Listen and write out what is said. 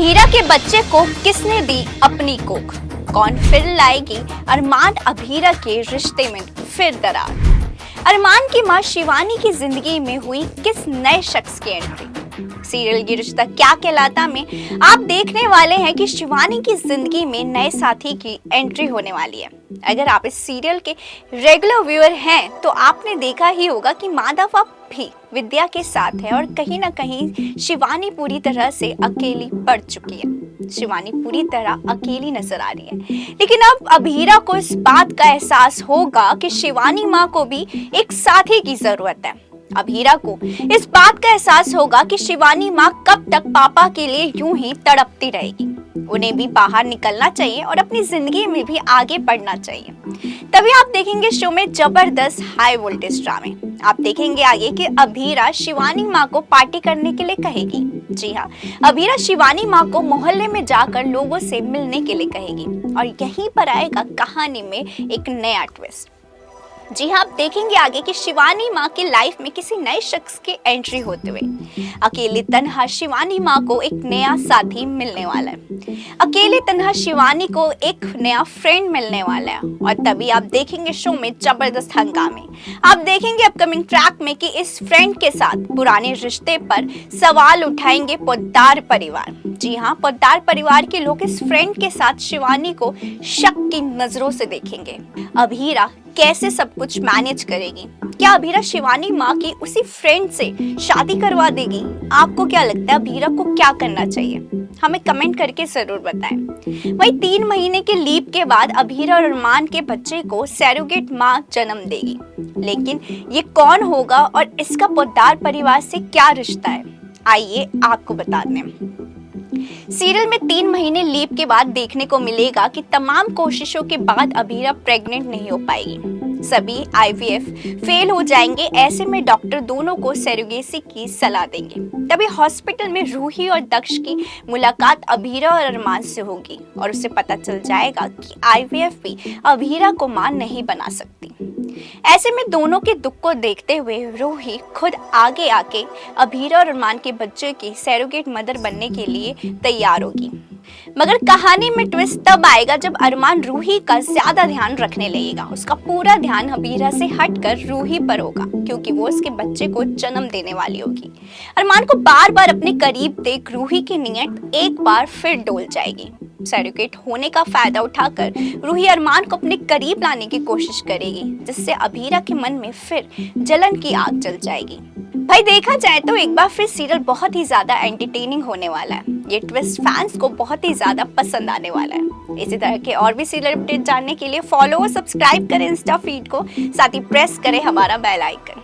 हीरा के बच्चे को किसने दी अपनी कोख? कौन फिर लाएगी अरमान अभीरा के रिश्ते में फिर दरार? अरमान की मां शिवानी की जिंदगी में हुई किस नए शख्स की एंट्री? सीरियल ये रिश्ता क्या कहलाता में आप देखने वाले हैं कि शिवानी की जिंदगी में नए साथी की एंट्री होने वाली है। अगर आप इस सीरियल के रेगुलर व्यूअर हैं तो आपने देखा ही होगा कि माधव अब भी विद्या के साथ है और कहीं ना कहीं शिवानी पूरी तरह से अकेली पड़ चुकी है। शिवानी पूरी तरह अकेली नजर आ रही है, लेकिन अब अभीरा को इस बात का एहसास होगा कि शिवानी माँ को भी एक साथी की जरूरत है। अभीरा को इस बात का एहसास होगा कि शिवानी माँ कब तक पापा के लिए यूं ही तड़पती रहेगी। उन्हें भी बाहर निकलना चाहिए और अपनी जिंदगी में भी आगे बढ़ना चाहिए। तभी आप देखेंगे शो में जबरदस्त हाई वोल्टेज ड्रामे। आप देखेंगे आगे कि अभीरा शिवानी माँ को पार्टी करने के लिए कहेगी। जी हाँ, अभीरा शिवानी माँ को मोहल्ले में जाकर लोगों से मिलने के लिए कहेगी और यहीं पर आएगा कहानी में एक नया ट्विस्ट। जी हाँ, आप देखेंगे आगे कि शिवानी माँ की लाइफ में किसी नए शख्स की एंट्री होते हुए अकेले तन्हा शिवानी माँ को एक नया साथी मिलने वाला है। अकेले तन्हा शिवानी को एक नया फ्रेंड मिलने वाला है और तभी आप देखेंगे शो में जबरदस्त हंगामे। आप देखेंगे अपकमिंग ट्रैक में कि इस फ्रेंड के साथ पुराने रिश्ते पर सवाल उठाएंगे पोद्दार परिवार। जी हाँ, पोद्दार परिवार के लोग इस फ्रेंड के साथ शिवानी को शक की नजरों से देखेंगे। अभीरा कैसे सब कुछ मैनेज करेगी? क्या अभीरा शिवानी माँ की उसी फ्रेंड से शादी करवा देगी? आपको क्या लगता है अभीरा को क्या करना चाहिए? हमें कमेंट करके जरूर बताएं। वही 3 महीने के लीव के बाद अभीरा और अरमान के बच्चे को सैरोगेट माँ जन्म देगी, लेकिन ये कौन होगा और इसका पोद्दार परिवार से क्या रिश्ता है? आइए आपको बता दें। सीरियल में 3 महीने लीव के बाद देखने को मिलेगा कि तमाम कोशिशों के बाद अभीरा प्रेग्नेंट नहीं हो पाएगी। सभी आईवीएफ फेल हो जाएंगे। ऐसे में डॉक्टर दोनों को सरोगेसी की सलाह देंगे। तभी हॉस्पिटल में रूही और दक्ष की मुलाकात अभीरा और अरमान से होगी और उसे पता चल जाएगा कि आईवीएफ भी अभीरा को मां नहीं बना सकती। ऐसे में दोनों के दुख को देखते हुए रूही खुद आगे आके अभीरा और अरमान के बच्चे की सैरोगेट मदर बनने के लिए तैयार होगी। मगर कहानी में ट्विस्ट तब आएगा जब अरमान रूही का ज्यादा ध्यान रखने लगेगा। उसका पूरा ध्यान अभीरा से हटकर रूही पर होगा, क्योंकि वो उसके बच्चे को जन्म देने वाली होगी। अरमान को बार बार अपने करीब देख रूही की नीयत एक बार फिर डोल जाएगी। सैरोगेट होने का फायदा उठाकर रूही अरमान को अपने करीब लाने की कोशिश करेगी, जिससे अभीरा के मन में फिर जलन की आग जल जाएगी। भाई देखा जाए तो एक बार फिर सीरियल बहुत ही ज्यादा एंटरटेनिंग होने वाला है। ये ट्विस्ट फैंस को बहुत ही ज्यादा पसंद आने वाला है। इसी तरह के और भी सीरियल अपडेट जानने के लिए फॉलो और सब्सक्राइब करें इंस्टा फीड को, साथ ही प्रेस करें हमारा बेल आइकन।